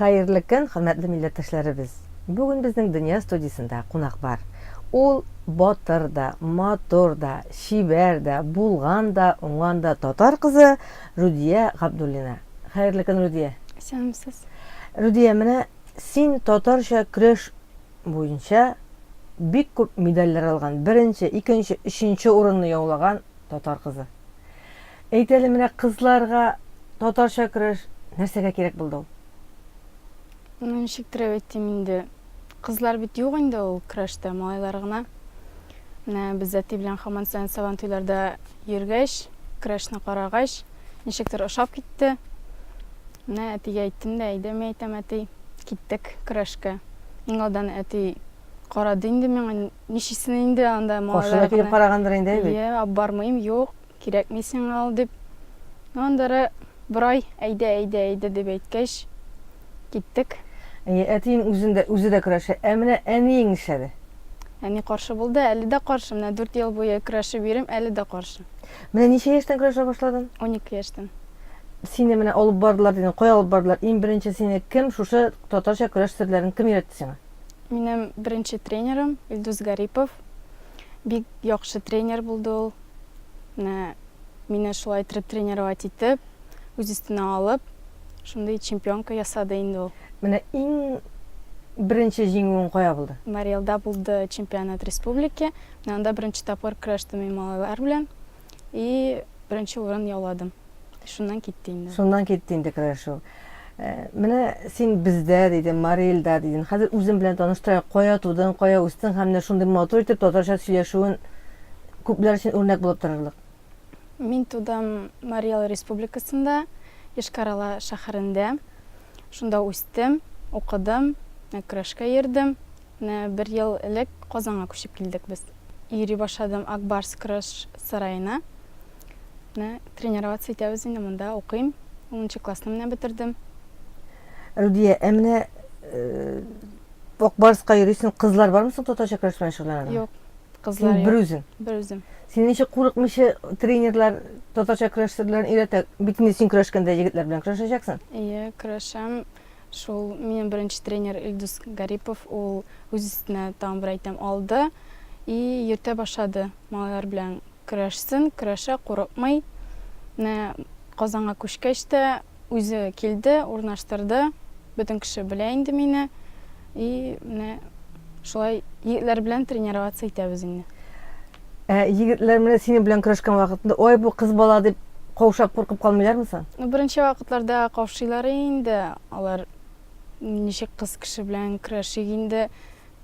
Xayrlı kün, hürmetli milletteşlerimiz. Bugün bizning Dünya Studiyasında qonaq бар. Ol Botir da, Motor da, Şiber da, Bulgan da, Ungan da Tatar kızı Rudiye Gabdullina. Xayrlı kün Rudiye. Selamsız. Rudiye, mene sen Tatarcha kürəş boyunca bik көп medaller algan. Birinci, ikinci, üçüncü orunnu yaulagan Tatar kızı. Eyteli, mene kızlarga Tatarcha kürəş нәрсәгә керек булды ул? Ничектер әйтим инде. Кызлар бит юк инде ул көрәштә, малайлар гына. Менә без әти белән һаман саен сабантуйларда йөргәч, көрәшне карагач, ничектер ошап китте. Менә әтигә әйттем дә, әйдә, мен әйтәм, әти, киттек көрәшкә. Иң алдан әти карады инде миңа, ничесен инде анда малайлар. Кошына килеп карагандыр инде бит. Иә, бармыйм, юк, кирәкми сиңа ал дип. Андары bir ay әйдә дип әйткәч, киттек. Әтиң үзе дә көрәшә. Менә әниең нишләде? Әни каршы булды, әле дә каршы. Менә 4 ел буе көрәшеп йөрим, әле дә каршы. Менә ничә яшьтән көрәшә башладың? 12 яшьтән. Сине менә алып бардылар дидең, кая алып бардылар? Иң беренче сине кем шушы татарча көрәш серләрен кем өйрәтте сиңа? Минем беренче тренерым Илдус Гарипов. Бик яхшы тренер булды ул. Менә мине шулай тренировать итеп, үз өстенә алып, шундый чемпионка ясады инде ул. Менә иң беренче җиңүең кая булды? Мариэлда булды чемпионат республики. Менә анда беренче тапкыр көрәштем малайлар белән и беренче урын яуладым. Шуннан китте инде. Шуннан китте инде көрәшү. Менә син бездә дидең, Мариэлда дидең. Хәзер үзең белән таныштыра, кая тудың, кая үстең һәм менә шундый матур итеп татарча сөйләшүең күпләр өчен үрнәк булып торырлык. Мин тудым Мариэл республикасында, Ешкарала шәһәрендә. Шунда үстем, укыдым, көрәшкә йөрдем. Бер ел элек Казанга күчеп килдек без. Йөри башладым Акбарс көрәш сараена. Тренироваться итәбез инде монда, укыйм. 10 классны менә бетердем. Рудия, менә Акбарска йөрисең, кызлар бармы соң татарча көрәш белән шөгыльләнә? Юк, кызлар юк. Бер үзең. Бер үзем. Син ничек курыкмыйча тренерлар татарча көрәш серләрен өйрәтә? Бит инде син көрәшкәндә егетләр белән көрәшәчәксең. Ие, көрәшәм. Шул минем беренче тренер Илдус Гарипов, ул үз өстенә тагын бер әйтәм алды и йөртә башлады. Малайлар белән көрәшсен, көрәшә, курыкмый. Казанга күчкәч тә үзе килде, урнаштырды. Бөтен кеше белә инде мине. И шулай егетләр белән тренироваться итәбез инде. Егетләр менә синең белән көрәшкән вакытында, ой, бу кыз бала дип каушап куркып калмыйлармы соң? Беренче вакытларда каушыйлар инде. Алар ничек кыз кеше белән көрәшик инде,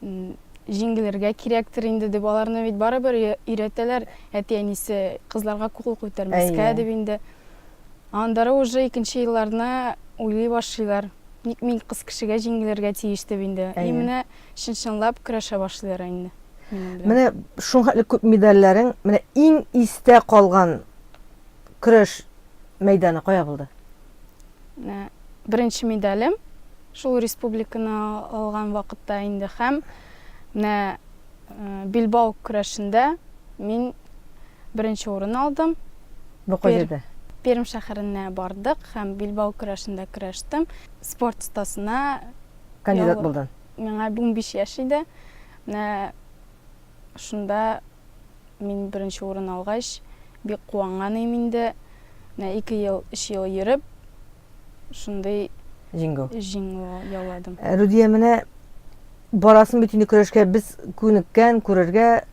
җиңелергә кирәктер инде дип, аларны бит барыбер өйрәтәләр. Әти-әнисе кызларга кул күтәрмәскә дип инде. Андары уже икенче елларны уйлый башлыйлар. Ник мин кыз кешегә җиңелергә тиеш дип инде. И менә чынлап көрәшә башлыйлар инде. Менә шуңа күп медальләрең, менә иң истә калган көрәш мәйданы кая булды? Беренче медалем шул республиканы алган вакытта инде һәм менә Билбау көрәшендә мин беренче урын алдым. Бу кайда? Пермь шәһәренә бардык һәм Билбау көрәшендә көрәштем. Спорт стасына кандидат булдың. Миңа 15 яшь иде. Менә шунда мин беренче урын алгач, бик куанганым инде. 2 ел, 3 ел йөреп, шундай җиңү яуладым. Рудия, менә барасын бит инде көрәшкә, без күнеккән, күрергә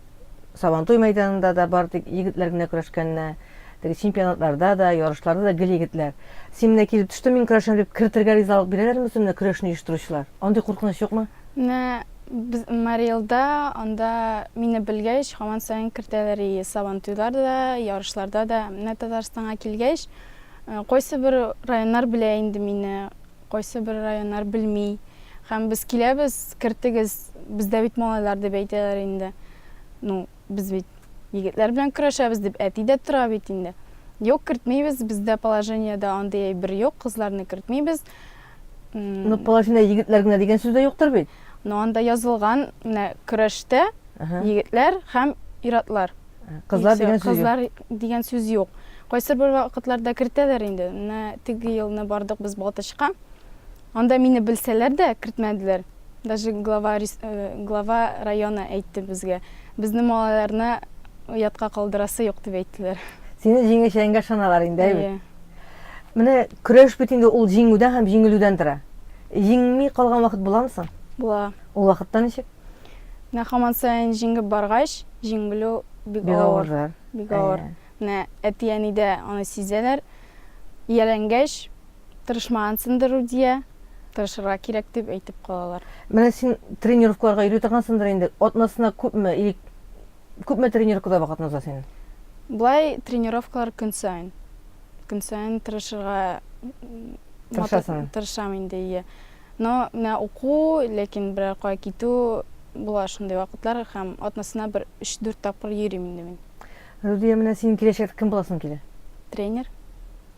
Сабантуй мәйданында да бардык, егетләр генә көрәшкәннә, чемпионатларда да, ярышларда да гел егетләр. Син менә килеп төштең, мин көрәшәм дип кертергә ризалык бирәләрме соң көрәшне оештыручылар? Андый куркыныч юкмы? Без Мариэлда анда мине белгәч, һаман саен кертәләр сабантуйларда да, ярышларда да. Менә Татарстанга килгәч, кайсы бер районнар белә инде мине, кайсы бер районнар белми. Һәм без киләбез, кертегез, бездә бит малайлар дип әйтәләр инде. Без бит егетләр белән көрәшәбез дип әти дә тора бит инде. Юк, кертмәйбез, бездә положениедә андый бер юк, кызларны кертмәйбез. Положение егетләр генә дигән сүз дә юктыр бит. Анда язылган, менә көрәштә егетләр һәм ир-атлар. Кызлар дигән сүз юк. Кайсы бер вакытларда кертәләр инде. Менә теге елны бардык без Балтачка. Анда мине белсәләр дә кертмәделәр. Даже глава района әйтте безгә. Безнең малайларны оятка калдырасы юк дип әйттеләр. Сине җиңешәнгә ышаналар инде, әйбит. Әйе. Менә көрәш бит инде ул җиңүдән һәм җиңелүдән тора. Җиңми калган вакыт буламы соң? Була. Ул вакытта ничек? Менә һаман сайын җиңеп баргач, җиңелү бик авыр. Бик авыр. Менә әти-әнидә аны сизәләр. Ияләнгәч, тырышмагансыңдыр Рудия, тырышырга кирәк дип әйтеп калалар. Менә син тренировкаларга йөри торгансыңдыр инде. Атнасына күпме тренировкада вакытны уза синең? Булай тренировкалар көн сайын. Көн сайын тырышырга Тырышасың? Тырышам инде, ие. Но менә уку, ләкин берәр кая китү була шундый вакытлар һәм атнасына бер 3-4 тапкыр йөрим инде мин. Рудия, менә син киләчәктә кем буласың килә? Тренер.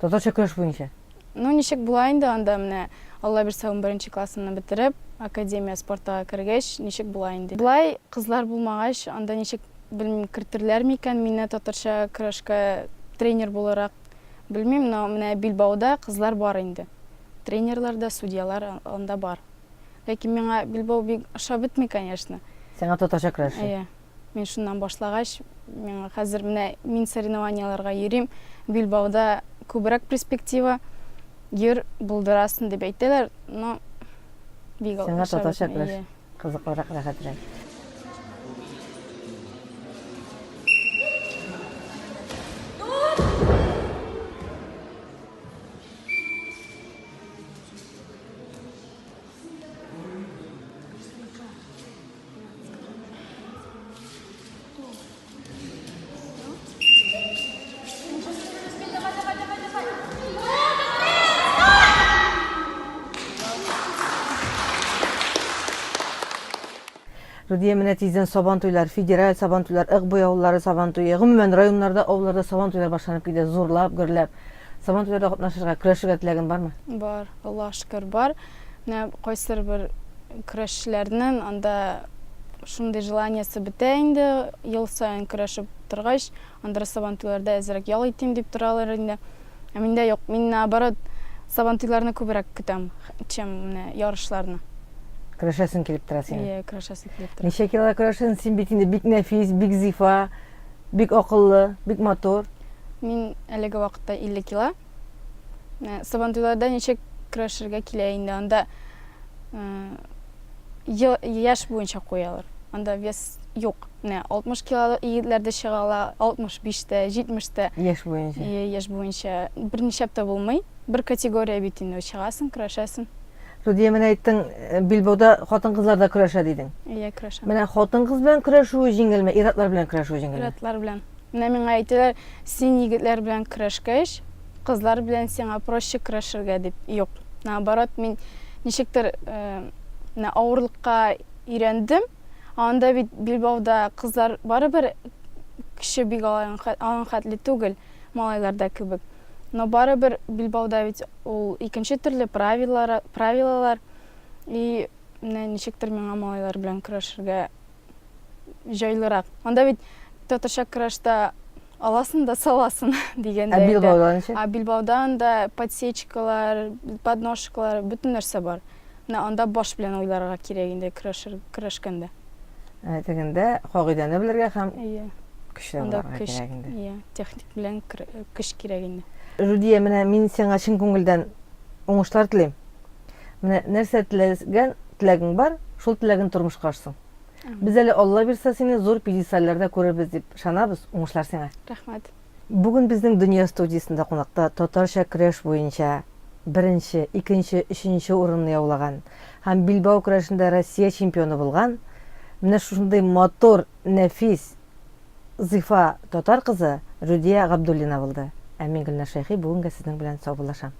Татарча көрәш буенча. Ну, ничек була инде анда менә Алла бирсә 11 классымны бетереп, академия спортка кергәч, ничек була инде. Булай кызлар булмагач, анда ничек белмим, кертерләр микән мине татарча көрәшкә тренер буларак. Белмим, но менә Билбауда кызлар бар инде. Тренерлар да, судьялар анда бар. Ләкин миңа Билбау бик ошап бетми, конечно. Сиңа татарча көрәш. Әйе. Мин шуннан башлагач, миңа хәзер менә мин соревнованияларга йөрим. Билбауда күбрәк перспектива. Йөр булдырасың дип әйтәләр, но бик Сиңа ошап татарча бетми, көрәш кызыклырак, рәхәтрәк. Рудия, менә тиздән сабантуйлар, федераль сабантуйлар, ык буяулары сабантуе, гомумән районнарда, авылларда сабантуйлар башланып китә, зурлап, гөрләп. Сабантуйларда катнашырга, көрәшергә теләгең бармы? Бар, Аллаһ шөкер бар. Менә кайсыр бер көрәшчеләрнең анда шундый желаниясе бетә инде, ел сайын көрәшеп торгач, анда сабантуйларда әзрәк ял итим дип торалар инде. Ә миндә юк, мин наоборот сабантуйларны күбрәк көтәм, чем менә ярышларны. Көрәшәсең килеп тора сиңа. Ие, көрәшәсе килеп тора. Ничә килода көрәшәсең? Син бит инде бик нәфис, бик зифа, бик акыллы, бик матур. Мин әлеге вакытта 50 кило. Сабантуйларда ничек көрәшергә килә инде, анда яшь буенча куялар. Анда вес юк. Менә 60 кило егетләрдә чыгалар, 65-тә, 70-тә. Яшь буенча. Яшь буенча берничә тә булмый. Бер категория бит инде чыгасың, көрәшәсең. Рудия, менә әйттең, Билбауда хатын-кызлар да көрәшә дидең. Ие, көрәшәм. Менә хатын-кыз белән көрәшү җиңелме, иратлар белән көрәшү җиңелме? Пиратлар белән. Менә миңа әйтәләр, син егетләр белән көрәшкәч, кызлар белән сиңа проще көрәшергә дип. Юк. Наоборот, мин ничектер менә авырлыкка өйрәндем. Анда бит Билбауда кызлар барыбер кеше бик алган хәтле түгел, малайларда кебек. Но барыбер Билбауда бит ул икенче төрле правилалар и менә ничектер миңа малайлар белән көрәшергә җайлырак. Анда бит татарча көрәштә аласың да саласың дигәндә. Билбауда ничек? Билбауда анда подсечкалар, подножкалар, бөтен нәрсә бар. Менә анда баш белән уйларга кирәк инде көрәшкәндә. Тегендә кагыйдәне белергә һәм Ие. көчле Анда булырга көч, кирәк инде. ие, техник белән көч кирәк инде. Рудия, менә мин сиңа чын күңелдән уңышлар телим. Менә нәрсә теләгең бар, шул теләген тормышка ашсын. Без әле Алла бирсә сине зур пьедестальләрдә күрербез дип ышанабыз. Уңышлар сиңа. Рәхмәт. Бүген безнең Дөнья студиясында кунакта татарча көрәш буенча 1-нче, 2-нче, 3-нче урынны яулаган һәм Билбау көрәшендә Россия чемпионы булган, менә шундый матур, нәфис, зифа татар кызы Рудия Габдуллина булды. Ә мин Гөлнар Шәйхи бүгенгә сезнең белән саубуллашам.